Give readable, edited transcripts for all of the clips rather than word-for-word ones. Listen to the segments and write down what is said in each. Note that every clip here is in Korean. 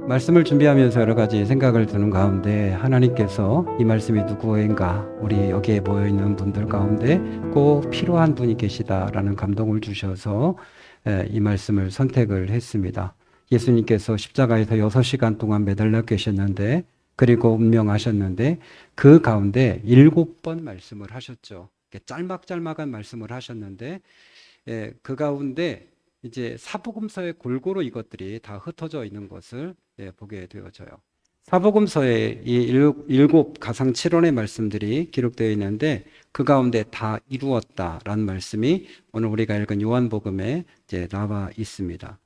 말씀을 준비하면서 여러 가지 생각을 드는 가운데 하나님께서 이 말씀이 누구인가, 우리 여기에 모여있는 분들 가운데 꼭 필요한 분이 계시다라는 감동을 주셔서 이 말씀을 선택을 했습니다. 예수님께서 십자가에서 6시간 동안 매달려 계셨는데, 그리고 운명하셨는데 그 가운데 7번 말씀을 하셨죠. 짤막짤막한 말씀을 하셨는데 그 가운데 이제 사복음서에 골고루 이것들이 다 흩어져 있는 것을 보게 되어져요. 사복음서에 이 일곱 가상 7원의 말씀들이 기록되어 있는데 그 가운데 다 이루었다라는 말씀이 오늘 우리가 읽은 요한복음에 이제 나와 있습니다.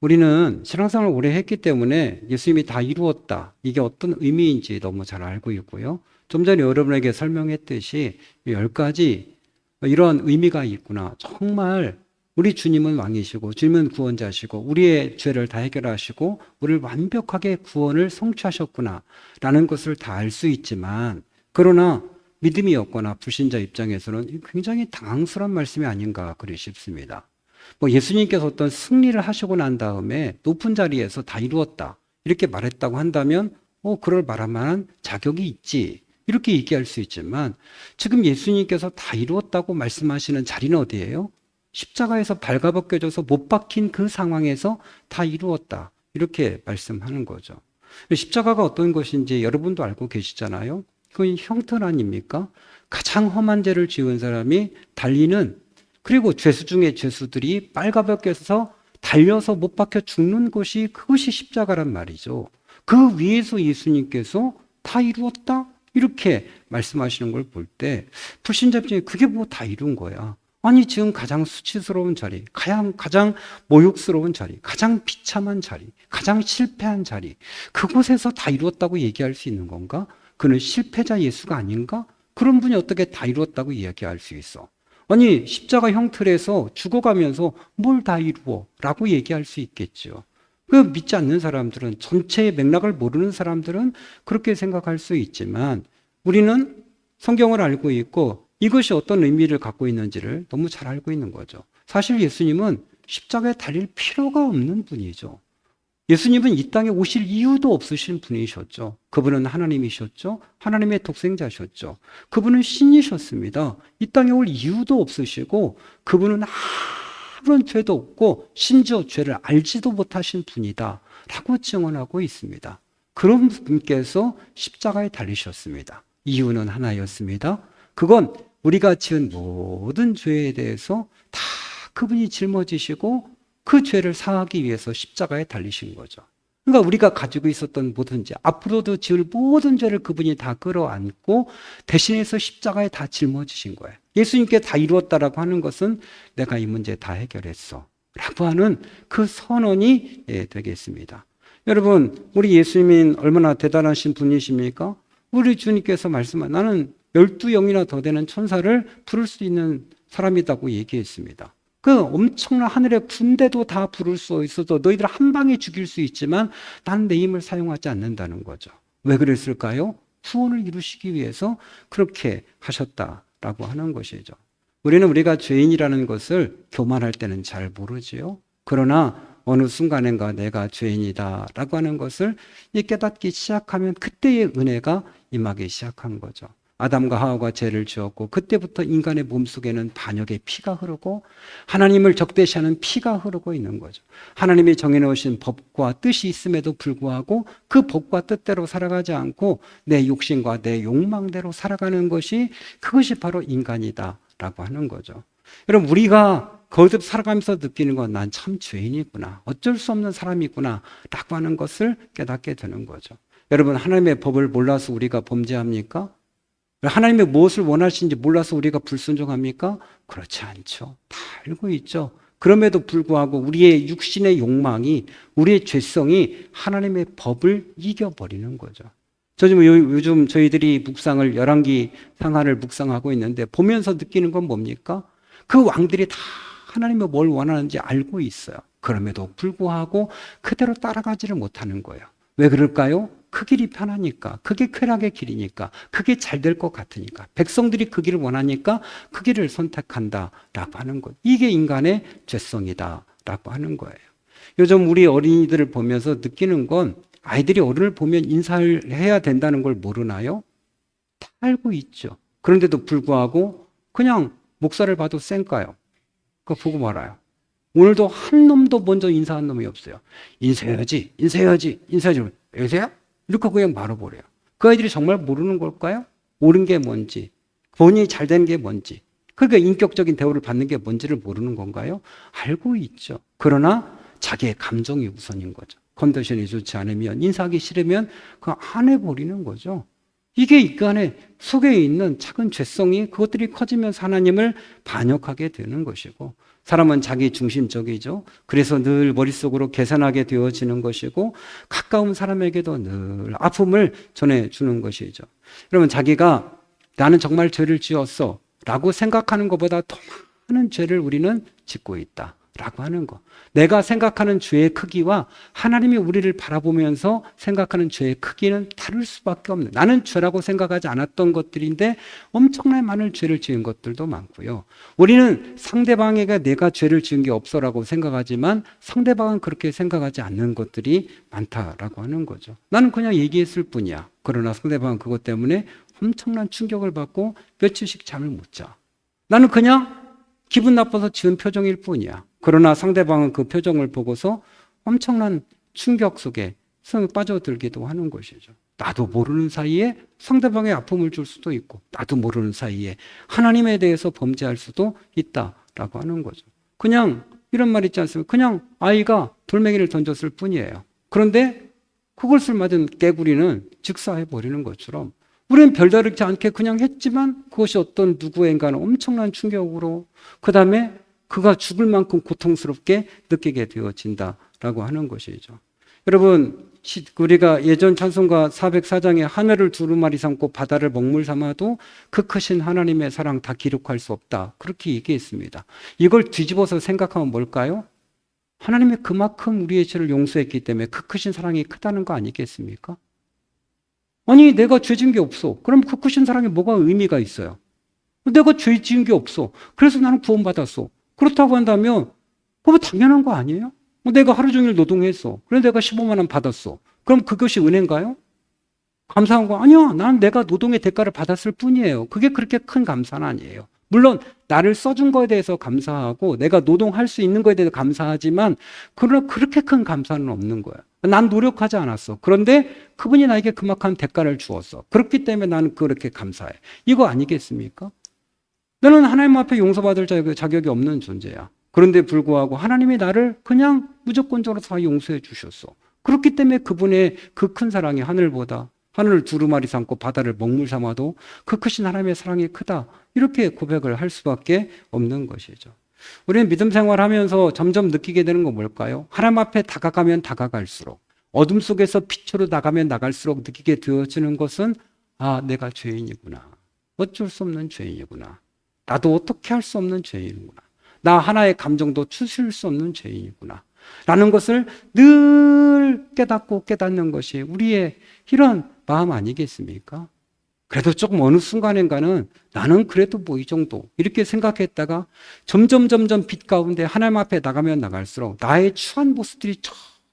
우리는 신앙생활을 오래 했기 때문에 예수님이 다 이루었다, 이게 어떤 의미인지 너무 잘 알고 있고요. 좀 전에 여러분에게 설명했듯이 10가지 이런 의미가 있구나. 정말 우리 주님은 왕이시고 주님은 구원자시고 우리의 죄를 다 해결하시고 우리를 완벽하게 구원을 성취하셨구나 라는 것을 다 알 수 있지만, 그러나 믿음이 없거나 불신자 입장에서는 굉장히 당황스러운 말씀이 아닌가 그리 싶습니다. 예수님께서 어떤 승리를 하시고 난 다음에 높은 자리에서 다 이루었다 이렇게 말했다고 한다면 그럴 말할 만한 자격이 있지 이렇게 얘기할 수 있지만, 지금 예수님께서 다 이루었다고 말씀하시는 자리는 어디예요? 십자가에서 발가벗겨져서 못 박힌 그 상황에서 다 이루었다 이렇게 말씀하는 거죠. 십자가가 어떤 것인지 여러분도 알고 계시잖아요. 그건 형틀 아닙니까? 가장 험한 죄를 지은 사람이 달리는, 그리고 죄수 중에 죄수들이 빨가벗겨서 달려서 못 박혀 죽는 것이, 그것이 십자가란 말이죠. 그 위에서 예수님께서 다 이루었다 이렇게 말씀하시는 걸 볼 때 불신자 중에 그게 뭐 다 이룬 거야. 아니 지금 가장 수치스러운 자리, 가장 모욕스러운 자리, 가장 비참한 자리, 가장 실패한 자리, 그곳에서 다 이루었다고 얘기할 수 있는 건가? 그는 실패자 예수가 아닌가? 그런 분이 어떻게 다 이루었다고 이야기할 수 있어? 아니 십자가 형틀에서 죽어가면서 뭘 다 이루어? 라고 얘기할 수 있겠죠. 그 믿지 않는 사람들은, 전체의 맥락을 모르는 사람들은 그렇게 생각할 수 있지만, 우리는 성경을 알고 있고 이것이 어떤 의미를 갖고 있는지를 너무 잘 알고 있는 거죠. 사실 예수님은 십자가에 달릴 필요가 없는 분이죠. 예수님은 이 땅에 오실 이유도 없으신 분이셨죠. 그분은 하나님이셨죠. 하나님의 독생자셨죠. 그분은 신이셨습니다. 이 땅에 올 이유도 없으시고 그분은 아무런 죄도 없고 심지어 죄를 알지도 못하신 분이다 라고 증언하고 있습니다. 그런 분께서 십자가에 달리셨습니다. 이유는 하나였습니다. 그건 우리가 지은 모든 죄에 대해서 다 그분이 짊어지시고 그 죄를 사하기 위해서 십자가에 달리신 거죠. 그러니까 우리가 가지고 있었던 모든 죄, 앞으로도 지을 모든 죄를 그분이 다 끌어안고 대신해서 십자가에 다 짊어지신 거예요. 예수님께 다 이루었다라고 하는 것은 내가 이 문제 다 해결했어 라고 하는 그 선언이 되겠습니다. 여러분, 우리 예수님은 얼마나 대단하신 분이십니까? 우리 주님께서 말씀한, 나는 12영이나 더 되는 천사를 부를 수 있는 사람이라고 얘기했습니다. 그 엄청난 하늘의 군대도 다 부를 수 있어도 너희들 한 방에 죽일 수 있지만 난 내 힘을 사용하지 않는다는 거죠. 왜 그랬을까요? 구원을 이루시기 위해서 그렇게 하셨다라고 하는 것이죠. 우리는 우리가 죄인이라는 것을 교만할 때는 잘 모르지요. 그러나 어느 순간인가 내가 죄인이다라고 하는 것을 깨닫기 시작하면 그때의 은혜가 임하기 시작한 거죠. 아담과 하와가 죄를 지었고 그때부터 인간의 몸속에는 반역의 피가 흐르고 하나님을 적대시하는 피가 흐르고 있는 거죠. 하나님이 정해놓으신 법과 뜻이 있음에도 불구하고 그 법과 뜻대로 살아가지 않고 내 욕심과 내 욕망대로 살아가는 것이, 그것이 바로 인간이다 라고 하는 거죠. 여러분, 우리가 거듭 살아가면서 느끼는 건 난 참 죄인이구나, 어쩔 수 없는 사람이구나 라고 하는 것을 깨닫게 되는 거죠. 여러분, 하나님의 법을 몰라서 우리가 범죄합니까? 하나님의 무엇을 원하시는지 몰라서 우리가 불순종합니까? 그렇지 않죠. 다 알고 있죠. 그럼에도 불구하고 우리의 육신의 욕망이, 우리의 죄성이 하나님의 법을 이겨버리는 거죠. 요즘 저희들이 묵상을, 열왕기 상하를 묵상하고 있는데 보면서 느끼는 건 뭡니까? 그 왕들이 다 하나님이 뭘 원하는지 알고 있어요. 그럼에도 불구하고 그대로 따라가지를 못하는 거예요. 왜 그럴까요? 그 길이 편하니까, 그게 쾌락의 길이니까, 그게 잘 될 것 같으니까, 백성들이 그 길을 원하니까 그 길을 선택한다라고 하는 것. 이게 인간의 죄성이다라고 하는 거예요. 요즘 우리 어린이들을 보면서 느끼는 건 아이들이 어른을 보면 인사를 해야 된다는 걸 모르나요? 다 알고 있죠. 그런데도 불구하고 그냥 목사를 봐도 쌩까요. 그거 보고 말아요. 오늘도 한 놈도 먼저 인사한 놈이 없어요. 인사해야지, 인사해야지, 인사해야지. 여보세요? 이렇게 그냥 말아버려요. 그 아이들이 정말 모르는 걸까요? 옳은 게 뭔지, 본인이 잘 되는 게 뭔지, 그러니까 인격적인 대우를 받는 게 뭔지를 모르는 건가요? 알고 있죠. 그러나 자기의 감정이 우선인 거죠. 컨디션이 좋지 않으면, 인사하기 싫으면 그거 안 해버리는 거죠. 이게 그 안에 속에 있는 작은 죄성이 그것들이 커지면서 하나님을 반역하게 되는 것이고, 사람은 자기 중심적이죠. 그래서 늘 머릿속으로 계산하게 되어지는 것이고, 가까운 사람에게도 늘 아픔을 전해주는 것이죠. 여러분, 자기가 나는 정말 죄를 지었어 라고 생각하는 것보다 더 많은 죄를 우리는 짓고 있다 라고 하는 거. 내가 생각하는 죄의 크기와 하나님이 우리를 바라보면서 생각하는 죄의 크기는 다를 수밖에 없는, 나는 죄라고 생각하지 않았던 것들인데 엄청나게 많은 죄를 지은 것들도 많고요. 우리는 상대방에게 내가 죄를 지은 게 없어라고 생각하지만 상대방은 그렇게 생각하지 않는 것들이 많다라고 하는 거죠. 나는 그냥 얘기했을 뿐이야. 그러나 상대방은 그것 때문에 엄청난 충격을 받고 며칠씩 잠을 못 자. 나는 그냥 기분 나빠서 지은 표정일 뿐이야. 그러나 상대방은 그 표정을 보고서 엄청난 충격 속에 빠져들기도 하는 것이죠. 나도 모르는 사이에 상대방의 아픔을 줄 수도 있고, 나도 모르는 사이에 하나님에 대해서 범죄할 수도 있다라고 하는 거죠. 그냥 이런 말 있지 않습니까? 그냥 아이가 돌멩이를 던졌을 뿐이에요. 그런데 그것을 맞은 개구리는 즉사해버리는 것처럼 우리는 별다르지 않게 그냥 했지만 그것이 어떤 누구인가는 엄청난 충격으로, 그 다음에 그가 죽을 만큼 고통스럽게 느끼게 되어진다라고 하는 것이죠. 여러분, 우리가 예전 찬송가 404장에 하늘을 두루마리 삼고 바다를 먹물 삼아도 그 크신 하나님의 사랑 다 기록할 수 없다, 그렇게 얘기했습니다. 이걸 뒤집어서 생각하면 뭘까요? 하나님이 그만큼 우리의 죄를 용서했기 때문에 그 크신 사랑이 크다는 거 아니겠습니까? 아니, 내가 죄 지은 게 없어. 그럼 그 크신 사랑에 뭐가 의미가 있어요? 내가 죄 지은 게 없어. 그래서 나는 구원받았어. 그렇다고 한다면 그거 당연한 거 아니에요? 내가 하루 종일 노동했어. 그래서 내가 15만 원 받았어. 그럼 그것이 은혜인가요? 감사한 거 아니야. 난 내가 노동의 대가를 받았을 뿐이에요. 그게 그렇게 큰 감사는 아니에요. 물론 나를 써준 거에 대해서 감사하고 내가 노동할 수 있는 거에 대해서 감사하지만 그러나 그렇게 큰 감사는 없는 거예요. 난 노력하지 않았어. 그런데 그분이 나에게 그만한 대가를 주었어. 그렇기 때문에 나는 그렇게 감사해. 이거 아니겠습니까? 나는 하나님 앞에 용서받을 자격이 없는 존재야. 그런데 불구하고 하나님이 나를 그냥 무조건적으로 다 용서해 주셨어. 그렇기 때문에 그분의 그 큰 사랑이 하늘을 두루마리 삼고 바다를 먹물 삼아도 그 크신 하나님의 사랑이 크다, 이렇게 고백을 할 수밖에 없는 것이죠. 우리는 믿음 생활하면서 점점 느끼게 되는 건 뭘까요? 하나님 앞에 다가가면 다가갈수록, 어둠 속에서 빛으로 나가면 나갈수록 느끼게 되어지는 것은, 아, 내가 죄인이구나. 어쩔 수 없는 죄인이구나. 나도 어떻게 할 수 없는 죄인이구나. 나 하나의 감정도 추스릴 수 없는 죄인이구나. 라는 것을 늘 깨닫고 깨닫는 것이 우리의 이런 마음 아니겠습니까? 그래도 조금 어느 순간인가는 나는 그래도 뭐 이 정도 이렇게 생각했다가 점점 빛 가운데 하나님 앞에 나가면 나갈수록 나의 추한 모습들이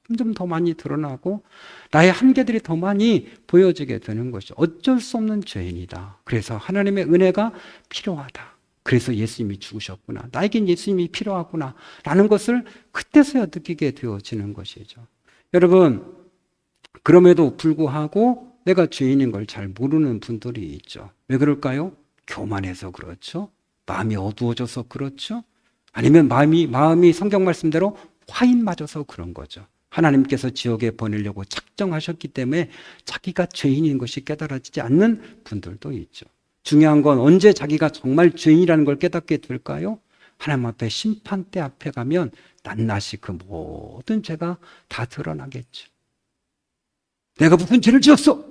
점점 더 많이 드러나고 나의 한계들이 더 많이 보여지게 되는 것이 어쩔 수 없는 죄인이다. 그래서 하나님의 은혜가 필요하다. 그래서 예수님이 죽으셨구나. 나에겐 예수님이 필요하구나. 라는 것을 그때서야 느끼게 되어지는 것이죠. 여러분, 그럼에도 불구하고 내가 죄인인 걸 잘 모르는 분들이 있죠. 왜 그럴까요? 교만해서 그렇죠. 마음이 어두워져서 그렇죠. 아니면 마음이 성경 말씀대로 화인 맞아서 그런 거죠. 하나님께서 지옥에 보내려고 작정하셨기 때문에 자기가 죄인인 것이 깨달아지지 않는 분들도 있죠. 중요한 건 언제 자기가 정말 죄인이라는 걸 깨닫게 될까요? 하나님 앞에 심판대 앞에 가면 낱낱이 그 모든 죄가 다 드러나겠죠. 내가 무슨 죄를 지었어?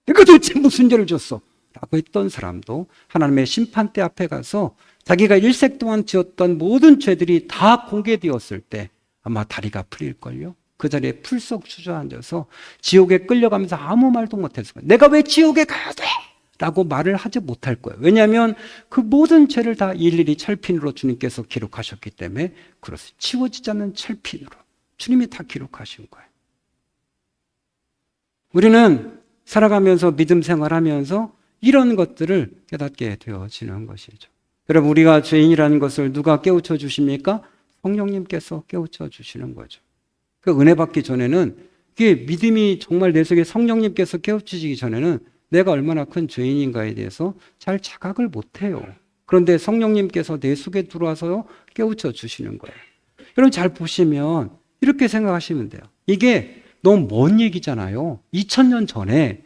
내가 도대체 무슨 죄를 지었어? 라고 했던 사람도 하나님의 심판대 앞에 가서 자기가 일생 동안 지었던 모든 죄들이 다 공개되었을 때 아마 다리가 풀릴걸요? 그 자리에 풀썩 주저앉아서 지옥에 끌려가면서 아무 말도 못했을 거예요. 내가 왜 지옥에 가야 돼? 라고 말을 하지 못할 거예요. 왜냐하면 그 모든 죄를 다 일일이 철핀으로 주님께서 기록하셨기 때문에 그렇습니다. 치워지지 않는 철핀으로 주님이 다 기록하신 거예요. 우리는 살아가면서 믿음 생활하면서 이런 것들을 깨닫게 되어지는 것이죠. 여러분, 우리가 죄인이라는 것을 누가 깨우쳐 주십니까? 성령님께서 깨우쳐 주시는 거죠. 그 은혜 받기 전에는, 이게 믿음이 정말 내 속에 성령님께서 깨우치시기 전에는 내가 얼마나 큰 죄인인가에 대해서 잘 자각을 못해요. 그런데 성령님께서 내 속에 들어와서 깨우쳐 주시는 거예요. 여러분, 잘 보시면 이렇게 생각하시면 돼요. 이게 너무 먼 얘기잖아요. 2000년 전에,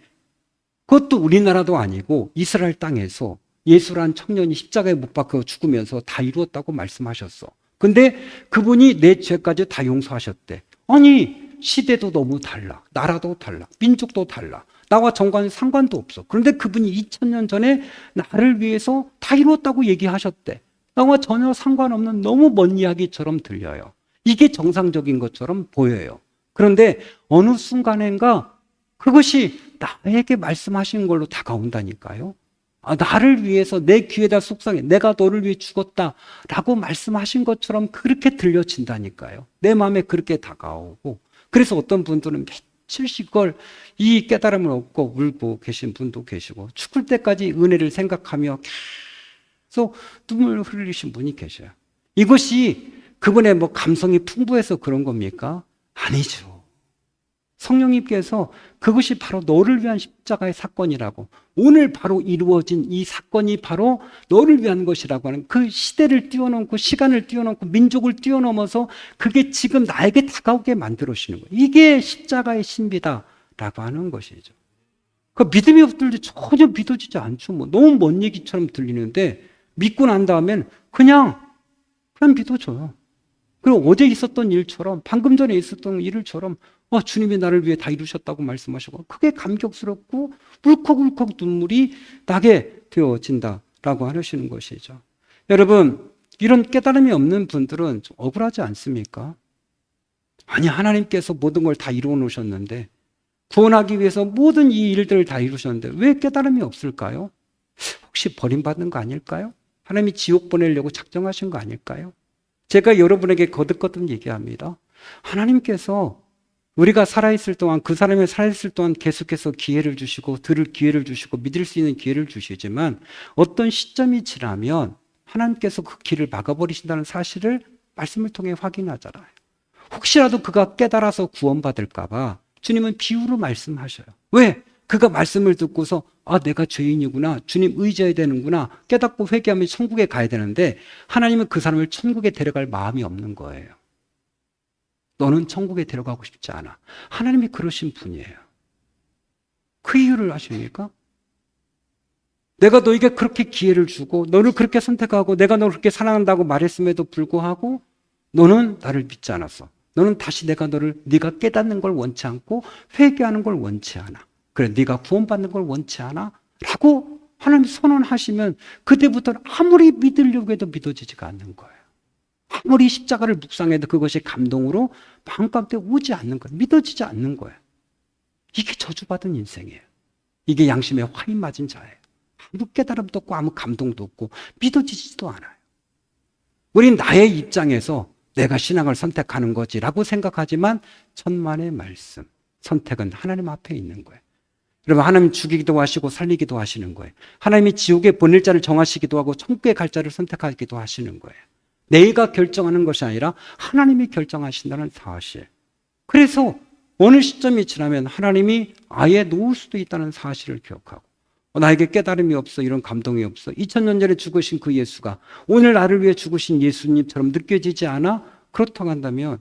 그것도 우리나라도 아니고 이스라엘 땅에서 예수란 청년이 십자가에 못 박혀 죽으면서 다 이루었다고 말씀하셨어. 근데 그분이 내 죄까지 다 용서하셨대. 아니, 시대도 너무 달라. 나라도 달라. 민족도 달라. 나와 정과는 상관도 없어. 그런데 그분이 2000년 전에 나를 위해서 다 이루었다고 얘기하셨대. 나와 전혀 상관없는 너무 먼 이야기처럼 들려요. 이게 정상적인 것처럼 보여요. 그런데 어느 순간인가 그것이 나에게 말씀하신 걸로 다가온다니까요. 나를 위해서 내 귀에다 속삭여, 내가 너를 위해 죽었다라고 말씀하신 것처럼 그렇게 들려진다니까요. 내 마음에 그렇게 다가오고, 그래서 어떤 분들은 며칠씩 걸 이 깨달음을 얻고 울고 계신 분도 계시고, 죽을 때까지 은혜를 생각하며 계속 눈물 흘리신 분이 계셔요. 이것이 그분의 감성이 풍부해서 그런 겁니까? 아니죠. 성령님께서 그것이 바로 너를 위한 십자가의 사건이라고, 오늘 바로 이루어진 이 사건이 바로 너를 위한 것이라고 하는, 그 시대를 뛰어넘고 시간을 뛰어넘고 민족을 뛰어넘어서 그게 지금 나에게 다가오게 만들어주시는 거예요. 이게 십자가의 신비다라고 하는 것이죠. 그 믿음이 없들지 전혀 믿어지지 않죠. 너무 먼 얘기처럼 들리는데 믿고 난 다음엔 그냥 믿어져요. 그리고 어제 있었던 일처럼, 방금 전에 있었던 일처럼 주님이 나를 위해 다 이루셨다고 말씀하시고, 그게 감격스럽고 울컥울컥 눈물이 나게 되어진다라고 하시는 것이죠. 여러분, 이런 깨달음이 없는 분들은 좀 억울하지 않습니까? 아니, 하나님께서 모든 걸 다 이루어 놓으셨는데, 구원하기 위해서 모든 이 일들을 다 이루셨는데 왜 깨달음이 없을까요? 혹시 버림받은 거 아닐까요? 하나님이 지옥 보내려고 작정하신 거 아닐까요? 제가 여러분에게 거듭거듭 얘기합니다. 하나님께서 우리가 살아있을 동안, 그 사람이 살아있을 동안 계속해서 기회를 주시고, 들을 기회를 주시고, 믿을 수 있는 기회를 주시지만, 어떤 시점이 지나면 하나님께서 그 길을 막아버리신다는 사실을 말씀을 통해 확인하잖아요. 혹시라도 그가 깨달아서 구원받을까봐 주님은 비유로 말씀하셔요. 왜? 그가 말씀을 듣고서 내가 죄인이구나, 주님 의지해야 되는구나, 깨닫고 회개하면 천국에 가야 되는데, 하나님은 그 사람을 천국에 데려갈 마음이 없는 거예요. 너는 천국에 데려가고 싶지 않아. 하나님이 그러신 분이에요. 그 이유를 아십니까? 내가 너에게 그렇게 기회를 주고 너를 그렇게 선택하고 내가 너를 그렇게 사랑한다고 말했음에도 불구하고 너는 나를 믿지 않았어. 너는 다시 네가 깨닫는 걸 원치 않고 회개하는 걸 원치 않아. 그래, 네가 구원받는 걸 원치 않아? 라고 하나님이 선언하시면 그때부터는 아무리 믿으려고 해도 믿어지지가 않는 거예요. 아무리 십자가를 묵상해도 그것이 감동으로 마음가운데 오지 않는 거예요. 믿어지지 않는 거예요. 이게 저주받은 인생이에요. 이게 양심에 화인 맞은 자예요. 아무 깨달음도 없고 아무 감동도 없고 믿어지지도 않아요. 우린 나의 입장에서 내가 신앙을 선택하는 거지라고 생각하지만 천만의 말씀, 선택은 하나님 앞에 있는 거예요. 여러분, 하나님 죽이기도 하시고 살리기도 하시는 거예요. 하나님이 지옥에 보낼 자를 정하시기도 하고 천국에 갈 자를 선택하기도 하시는 거예요. 내가 결정하는 것이 아니라 하나님이 결정하신다는 사실. 그래서 어느 시점이 지나면 하나님이 아예 놓을 수도 있다는 사실을 기억하고, 나에게 깨달음이 없어, 이런 감동이 없어, 2000년 전에 죽으신 그 예수가 오늘 나를 위해 죽으신 예수님처럼 느껴지지 않아? 그렇다고 한다면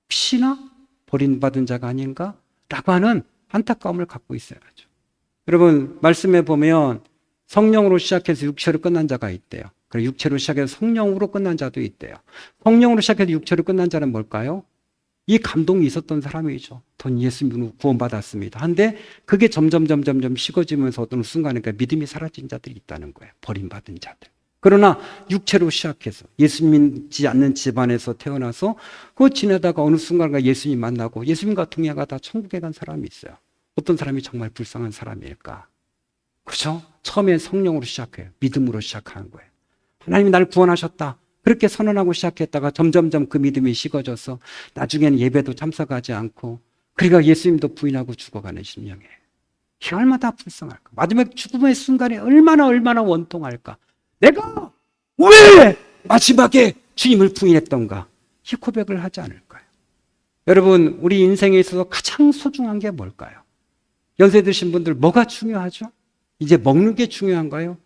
혹시나 버림받은 자가 아닌가? 라고 하는 안타까움을 갖고 있어야죠. 여러분, 말씀에 보면 성령으로 시작해서 육체로 끝난 자가 있대요. 그리고 육체로 시작해서 성령으로 끝난 자도 있대요. 성령으로 시작해서 육체로 끝난 자는 뭘까요? 이 감동이 있었던 사람이죠. 전 예수님으로 구원받았습니다. 한데 그게 점점 식어지면서 어떤 순간에 믿음이 사라진 자들이 있다는 거예요. 버림받은 자들. 그러나 육체로 시작해서 예수님 믿지 않는 집안에서 태어나서 그 지내다가 어느 순간에 예수님 만나고 예수님과 동행하다 천국에 간 사람이 있어요. 어떤 사람이 정말 불쌍한 사람일까? 그렇죠? 처음엔 성령으로 시작해요. 믿음으로 시작하는 거예요. 하나님이 나를 구원하셨다. 그렇게 선언하고 시작했다가 점점점 그 믿음이 식어져서 나중에는 예배도 참석하지 않고 그러니까 예수님도 부인하고 죽어가는 심령이에요. 이 얼마나 불쌍할까. 마지막 죽음의 순간에 얼마나 원통할까. 내가 왜 마지막에 주님을 부인했던가. 이 고백을 하지 않을까요? 여러분, 우리 인생에 있어서 가장 소중한 게 뭘까요? 연세 드신 분들 뭐가 중요하죠? 이제 먹는 게 중요한가요?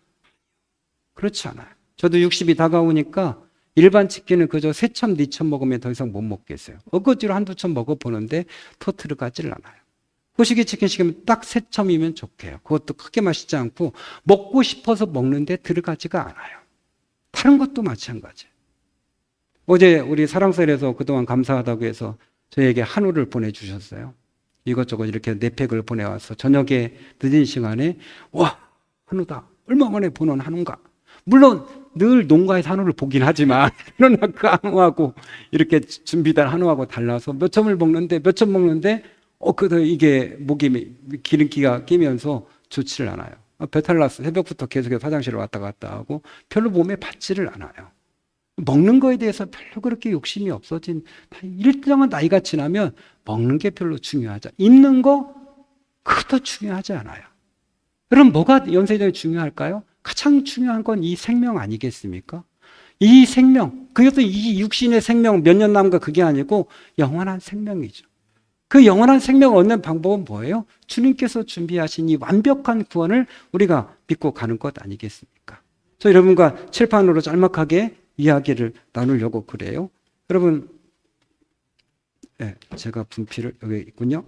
그렇지 않아요. 저도 60이 다가오니까 일반 치킨은 그저 3첩, 4첩 먹으면 더 이상 못 먹겠어요. 어거지로 한두 첩 먹어보는데 토트를 가질 않아요. 후식이 치킨 시키면 딱 3첩이면 좋게요. 그것도 크게 맛있지 않고 먹고 싶어서 먹는데 들어가지가 않아요. 다른 것도 마찬가지예요. 어제 우리 사랑셀에서 그동안 감사하다고 해서 저에게 한우를 보내주셨어요. 이것저것 이렇게 4팩을 보내와서 저녁에 늦은 시간에 와, 한우다. 얼마 만에 보는 한우인가. 물론 늘 농가에서 한우를 보긴 하지만 그러나 그 한우하고 이렇게 준비된 한우하고 달라서 몇 점 먹는데 그래도 이게 목이 기름기가 끼면서 좋지를 않아요. 배탈 났어. 새벽부터 계속해서 화장실을 왔다 갔다 하고 별로 몸에 받지를 않아요. 먹는 거에 대해서 별로 그렇게 욕심이 없어진, 일정한 나이가 지나면 먹는 게 별로 중요하지 않아요. 있는 거 그것도 중요하지 않아요. 그럼 뭐가 연세전에 중요할까요? 가장 중요한 건 이 생명 아니겠습니까? 이 생명, 그것도 이 육신의 생명 몇 년 남은 거 그게 아니고 영원한 생명이죠. 그 영원한 생명을 얻는 방법은 뭐예요? 주님께서 준비하신 이 완벽한 구원을 우리가 믿고 가는 것 아니겠습니까? 저 여러분과 칠판으로 짤막하게 이야기를 나누려고 그래요. 여러분, 네, 제가 분필을 여기 있군요.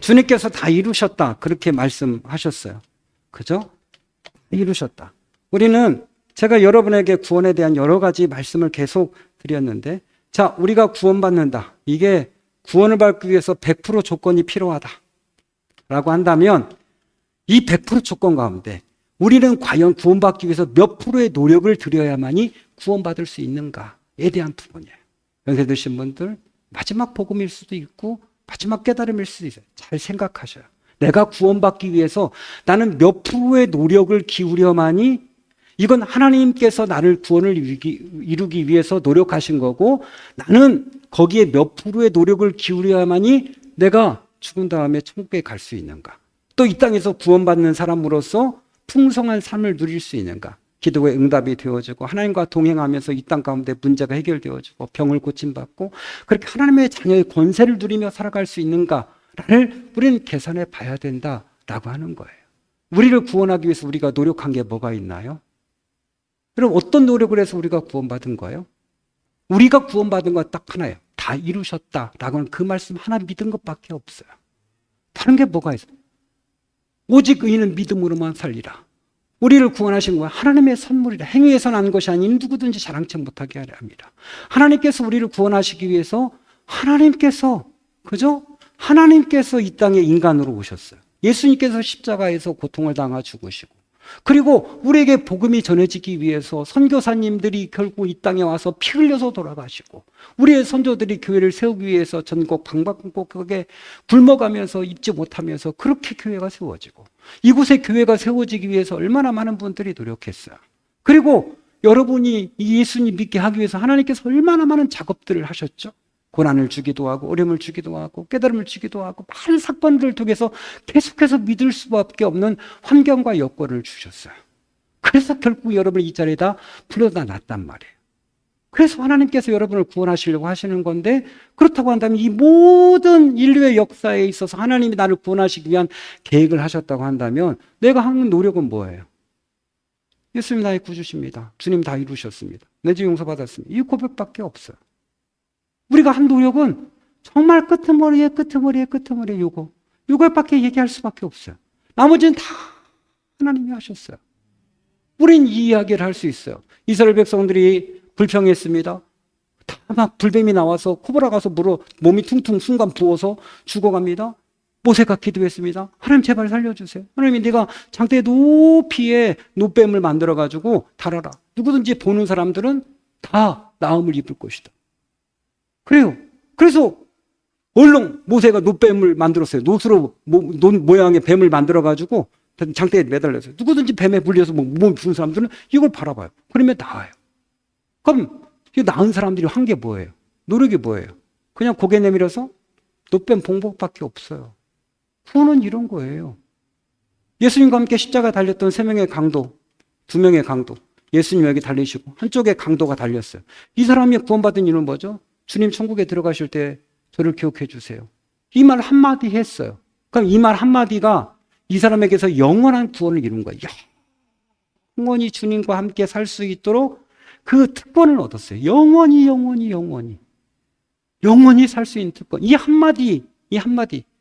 주님께서 다 이루셨다 그렇게 말씀하셨어요. 그죠? 이루셨다. 우리는 제가 여러분에게 구원에 대한 여러 가지 말씀을 계속 드렸는데, 자, 우리가 구원받는다. 이게 구원을 받기 위해서 100% 조건이 필요하다 라고 한다면 이 100% 조건 가운데 우리는 과연 구원받기 위해서 몇 프로의 노력을 들여야만이 구원받을 수 있는가에 대한 부분이에요. 연세 드신 분들, 마지막 복음일 수도 있고 마지막 깨달음일 수도 있어요. 잘 생각하셔요. 내가 구원받기 위해서 나는 몇 프로의 노력을 기울여만이, 이건 하나님께서 나를 구원을 이루기 위해서 노력하신 거고, 나는 거기에 몇 프로의 노력을 기울여야만이 내가 죽은 다음에 천국에 갈 수 있는가. 또 이 땅에서 구원받는 사람으로서 풍성한 삶을 누릴 수 있는가. 기도의 응답이 되어지고 하나님과 동행하면서 이 땅 가운데 문제가 해결되어지고 병을 고침받고 그렇게 하나님의 자녀의 권세를 누리며 살아갈 수 있는가를 우리는 계산해 봐야 된다라고 하는 거예요. 우리를 구원하기 위해서 우리가 노력한 게 뭐가 있나요? 그럼 어떤 노력을 해서 우리가 구원받은 거예요? 우리가 구원받은 건 딱 하나예요. 다 이루셨다라고는 그 말씀 하나 믿은 것밖에 없어요. 다른 게 뭐가 있어요? 오직 의인은 믿음으로만 살리라. 우리를 구원하신 거야. 하나님의 선물이라. 행위에서 난 것이 아닌 누구든지 자랑치 못하게 하려 합니다. 하나님께서 우리를 구원하시기 위해서 그죠? 하나님께서 이 땅에 인간으로 오셨어요. 예수님께서 십자가에서 고통을 당하 죽으시고, 그리고 우리에게 복음이 전해지기 위해서 선교사님들이 결국 이 땅에 와서 피 흘려서 돌아가시고, 우리의 선조들이 교회를 세우기 위해서 전국 방방곡곡하게 굶어가면서 입지 못하면서 그렇게 교회가 세워지고, 이곳에 교회가 세워지기 위해서 얼마나 많은 분들이 노력했어요. 그리고 여러분이 이 예수님 믿게 하기 위해서 하나님께서 얼마나 많은 작업들을 하셨죠. 고난을 주기도 하고 어려움을 주기도 하고 깨달음을 주기도 하고 많은 사건들을 통해서 계속해서 믿을 수밖에 없는 환경과 여건을 주셨어요. 그래서 결국 여러분을 이 자리에다 불러다 놨단 말이에요. 그래서 하나님께서 여러분을 구원하시려고 하시는 건데, 그렇다고 한다면 이 모든 인류의 역사에 있어서 하나님이 나를 구원하시기 위한 계획을 하셨다고 한다면 내가 하는 노력은 뭐예요? 예수님 나의 구주십니다. 주님 다 이루셨습니다. 내 죄 용서받았습니다. 이 고백밖에 없어요. 우리가 한 노력은 정말 끄트머리에 요것밖에 얘기할 수밖에 없어요. 나머지는 다 하나님이 하셨어요. 우린 이 이야기를 할 수 있어요. 이스라엘 백성들이 불평했습니다. 다 막 불뱀이 나와서 코브라 가서 물어 몸이 퉁퉁 순간 부어서 죽어갑니다. 모세가 기도했습니다. 하나님 제발 살려주세요. 하나님이 네가 장대 높이에 노뱀을 만들어가지고 달아라. 누구든지 보는 사람들은 다 나음을 입을 것이다. 그래요. 그래서 얼른 모세가 노뱀을 만들었어요. 노스로 논 모양의 뱀을 만들어가지고 장대에 매달렸어요. 누구든지 뱀에 물려서 몸이 부은 사람들은 이걸 바라봐요. 그러면 나아요. 그럼 이 나은 사람들이 한 게 뭐예요? 노력이 뭐예요? 그냥 고개 내밀어서 노뱀 봉복밖에 없어요. 구원은 이런 거예요. 예수님과 함께 십자가 달렸던 3명의 강도, 2명의 강도, 예수님에게 달리시고 한쪽에 강도가 달렸어요. 이 사람이 구원받은 이유는 뭐죠? 주님 천국에 들어가실 때 저를 기억해 주세요. 이 말 한마디 했어요. 그럼 이 말 한마디가 이 사람에게서 영원한 구원을 이룬 거예요. 영원히 주님과 함께 살 수 있도록 그 특권을 얻었어요. 영원히 살 수 있는 특권. 이 한마디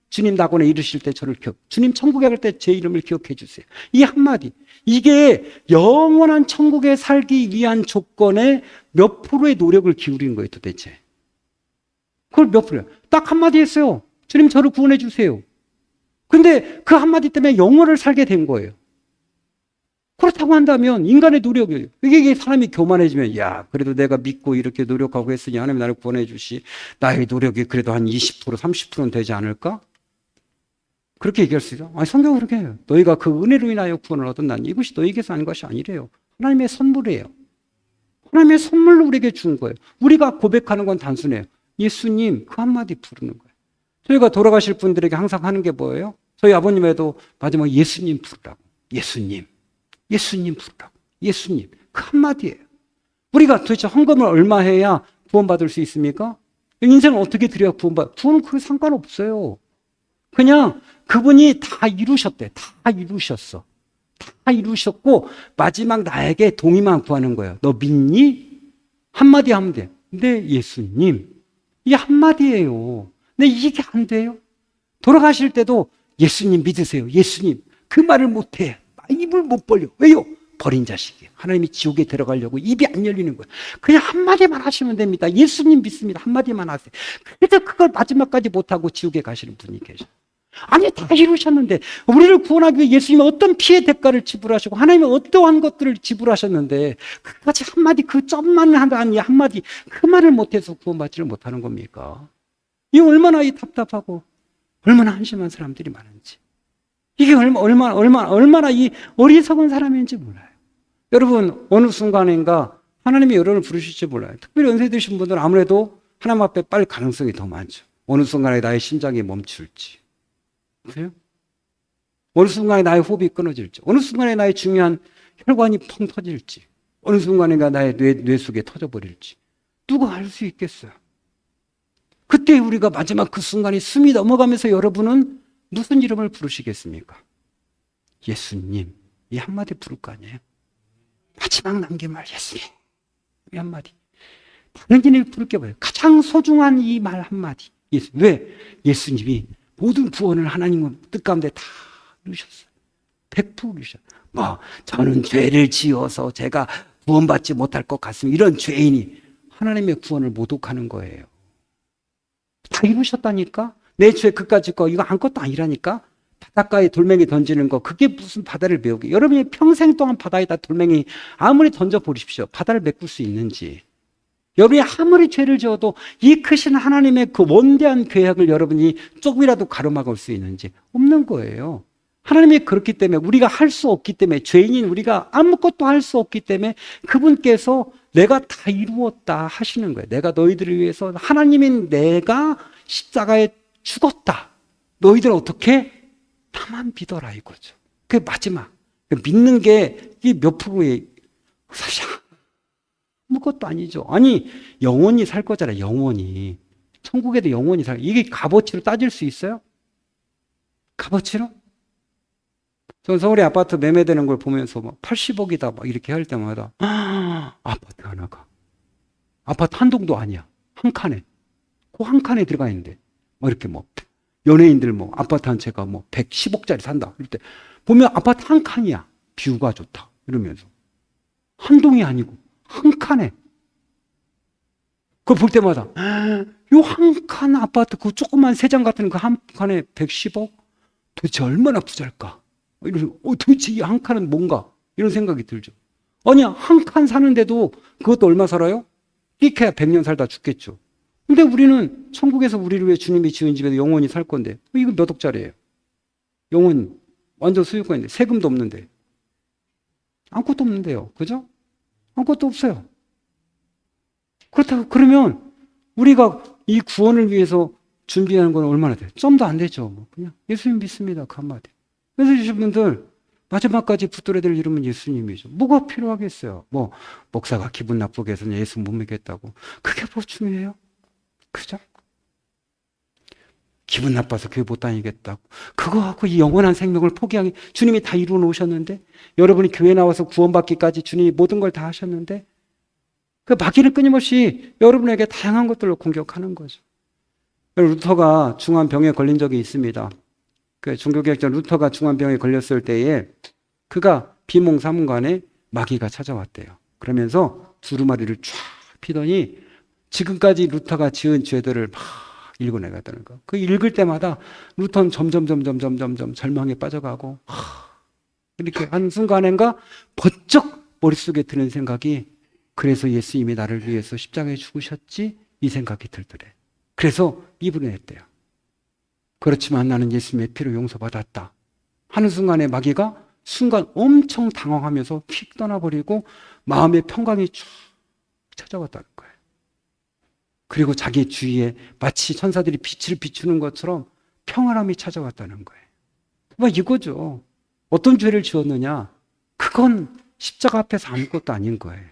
주님 낙원에 이르실 때 저를 주님 천국에 갈 때 제 이름을 기억해 주세요. 이 한마디, 이게 영원한 천국에 살기 위한 조건에 몇 프로의 노력을 기울인 거예요 도대체. 그걸 몇 프로예요? 딱 한마디 했어요. 주님 저를 구원해 주세요. 근데 그 한마디 때문에 영원을 살게 된 거예요. 그렇다고 한다면 인간의 노력이에요. 이게 사람이 교만해지면 야 그래도 내가 믿고 이렇게 노력하고 했으니 하나님 나를 구원해 주시, 나의 노력이 그래도 한 20% 30%는 되지 않을까? 그렇게 얘기할 수 있어요. 아니 성경은 그렇게 해요. 너희가 그 은혜로 인하여 구원을 얻었나니 이것이 너희에게서 난 것이 아니래요. 하나님의 선물이에요. 하나님의 선물로 우리에게 준 거예요. 우리가 고백하는 건 단순해요. 예수님 그 한마디 부르는 거예요. 저희가 돌아가실 분들에게 항상 하는 게 뭐예요? 저희 아버님에도 마지막에 예수님 부르라고. 예수님 부르라고. 예수님 그 한마디예요. 우리가 도대체 헌금을 얼마 해야 구원받을 수 있습니까? 인생을 어떻게 드려야 구원은 그게 상관없어요. 그냥 그분이 다 이루셨대. 다 이루셨어. 다 이루셨고 마지막 나에게 동의만 구하는 거예요. 너 믿니? 한마디 하면 돼. 근데 예수님 이 한마디예요. 근데 이게 안 돼요. 돌아가실 때도 예수님 믿으세요. 예수님 그 말을 못해. 입을 못 벌려. 왜요? 버린 자식이에요. 하나님이 지옥에 들어가려고 입이 안 열리는 거예요. 그냥 한마디만 하시면 됩니다. 예수님 믿습니다. 한마디만 하세요. 그래도 그걸 마지막까지 못하고 지옥에 가시는 분이 계셔요. 아니 다 이루셨는데 우리를 구원하기 위해 예수님이 어떤 피의 대가를 지불하시고 하나님이 어떠한 것들을 지불하셨는데 그까지 한마디 그 점만 하는 이 한마디 그 말을 못해서 구원받지를 못하는 겁니까? 이 얼마나 이 답답하고 얼마나 한심한 사람들이 많은지, 이게 얼마나 이 어리석은 사람인지 몰라요. 여러분 어느 순간인가 하나님이 여러분을 부르실지 몰라요. 특별히 연세 드신 분들은 아무래도 하나님 앞에 빨 가능성이 더 많죠. 어느 순간에 나의 심장이 멈출지, 그래요? 어느 순간에 나의 호흡이 끊어질지, 어느 순간에 나의 중요한 혈관이 펑 터질지, 어느 순간인가 나의 뇌 속에 터져버릴지 누가 알 수 있겠어요? 그때 우리가 마지막 그 순간이 숨이 넘어가면서 여러분은 무슨 이름을 부르시겠습니까? 예수님 이 한마디 부를 거 아니에요? 마지막 남긴 말 예수님 이 한마디. 다른 이름을 부를 게 뭐예요? 가장 소중한 이 말 한마디. 왜? 예수님이 모든 구원을 하나님의 뜻 가운데 다 이루셨어요. 100% 이루셨어요. 저는 죄를 지어서 제가 구원받지 못할 것 같습니다. 이런 죄인이 하나님의 구원을 모독하는 거예요. 다 이루셨다니까? 내 죄 그까짓 거 이거 아무것도 아니라니까? 바닷가에 돌멩이 던지는 거 그게 무슨 바다를 메우게. 여러분이 평생 동안 바다에다 돌멩이 아무리 던져보십시오. 바다를 메꿀 수 있는지. 여러분이 아무리 죄를 지어도 이 크신 하나님의 그 원대한 계약을 여러분이 조금이라도 가로막을 수 있는지 없는 거예요. 하나님이 그렇기 때문에 우리가 할 수 없기 때문에, 죄인인 우리가 아무것도 할 수 없기 때문에 그분께서 내가 다 이루었다 하시는 거예요. 내가 너희들을 위해서, 하나님인 내가 십자가에 죽었다. 너희들 어떻게? 나만 믿어라 이거죠. 그게 마지막. 믿는 게 이게 몇 프로의, 사실 아무것도 아니죠. 아니 영원히 살 거잖아요. 영원히. 천국에도 영원히 살. 이게 값어치로 따질 수 있어요? 값어치로? 전 서울에 아파트 매매되는 걸 보면서 막 80억이다 막 이렇게 할 때마다 아파트 하나가, 아파트 한 동도 아니야. 한 칸에. 그 한 칸에 들어가 있는데 뭐 이렇게 뭐 연예인들 뭐 아파트 한 채가 뭐 110억짜리 산다 이럴 때 보면 아파트 한 칸이야. 뷰가 좋다 이러면서 한 동이 아니고 한 칸에. 그걸 볼 때마다 요 한 칸 아파트 그 조그만 세 장 같은 그 한 칸에 110억? 도대체 얼마나 부자일까? 이러면서 도대체 이 한 칸은 뭔가? 이런 생각이 들죠. 아니야, 한 칸 사는데도 그것도 얼마 살아요? 끼케야 100년 살다 죽겠죠. 근데 우리는 천국에서 우리를 위해 주님이 지은 집에서 영원히 살 건데 이거 몇 억짜리예요? 영원히 완전 소유권인데 세금도 없는데 아무것도 없는데요. 그죠? 아무것도 없어요. 그렇다고 그러면 우리가 이 구원을 위해서 준비하는 건 얼마나 돼요? 점도 안 되죠. 뭐 그냥 예수님 믿습니다. 그 한마디. 그래서 여러분들 마지막까지 붙들어야 될 이름은 예수님이죠. 뭐가 필요하겠어요? 뭐 목사가 기분 나쁘게 해서 예수 못 믿겠다고. 그게 뭐 중요해요? 그죠? 기분 나빠서 교회 못 다니겠다고. 그거 갖고 이 영원한 생명을 포기하기, 주님이 다 이루어 놓으셨는데, 여러분이 교회 나와서 구원받기까지 주님이 모든 걸 다 하셨는데, 그 마귀는 끊임없이 여러분에게 다양한 것들로 공격하는 거죠. 루터가 중환병에 걸린 적이 있습니다. 그 종교개혁자 루터가 중환병에 걸렸을 때에 그가 비몽사몽간에 마귀가 찾아왔대요. 그러면서 두루마리를 쫙 피더니 지금까지 루터가 지은 죄들을 막 읽어내갔다는 거. 그 읽을 때마다 루터는 점점 절망에 빠져가고 이렇게 하는 순간인가 번쩍 머릿속에 드는 생각이, 그래서 예수님이 나를 위해서 십자가에 죽으셨지, 이 생각이 들더래. 그래서 이분을 했대요. 그렇지만 나는 예수님의 피로 용서받았다 하는 순간에 마귀가 순간 엄청 당황하면서 휙 떠나버리고 마음의 평강이 쫙 찾아왔다는 거예요. 그리고 자기 주위에 마치 천사들이 빛을 비추는 것처럼 평안함이 찾아왔다는 거예요. 뭐 이거죠. 어떤 죄를 지었느냐? 그건 십자가 앞에서 아무것도 아닌 거예요.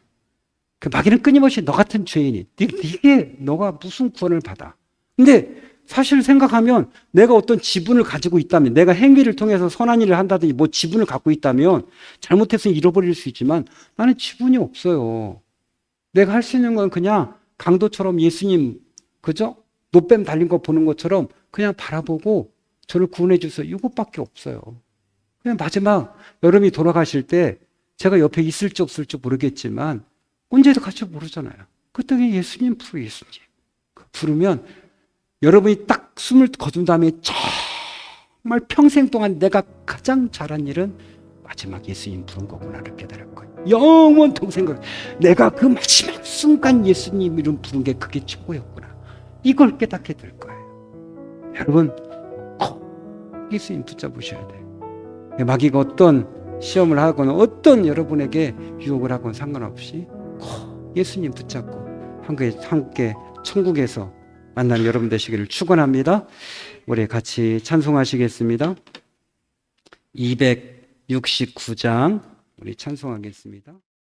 그 마귀는 끊임없이 너 같은 죄인이, 이게 너가 무슨 구원을 받아? 근데 사실 생각하면 내가 어떤 지분을 가지고 있다면, 내가 행위를 통해서 선한 일을 한다든지 뭐 지분을 갖고 있다면 잘못해서 잃어버릴 수 있지만 나는 지분이 없어요. 내가 할 수 있는 건 그냥 강도처럼 예수님, 그죠? 노뱀 달린 거 보는 것처럼 그냥 바라보고 저를 구원해 주세요. 이것밖에 없어요. 그냥 마지막 여러분이 돌아가실 때 제가 옆에 있을지 없을지 모르겠지만 언제도 같이 모르잖아요. 그때 예수님 부르, 예수님. 부르면 여러분이 딱 숨을 거둔 다음에 정말 평생 동안 내가 가장 잘한 일은 마지막 예수님 부른 거구나를 깨달을 거예요. 영원토록 생각, 내가 그 마지막 순간 예수님 이름 부른 게 그게 최고였구나. 이걸 깨닫게 될 거예요. 여러분, 꼭 예수님 붙잡으셔야 돼요. 마귀가 어떤 시험을 하거나 어떤 여러분에게 유혹을 하거나 상관없이 꼭 예수님 붙잡고 함께 천국에서 만나는 여러분 되시기를 축원합니다. 우리 같이 찬송하시겠습니다. 269장 우리 찬송하겠습니다.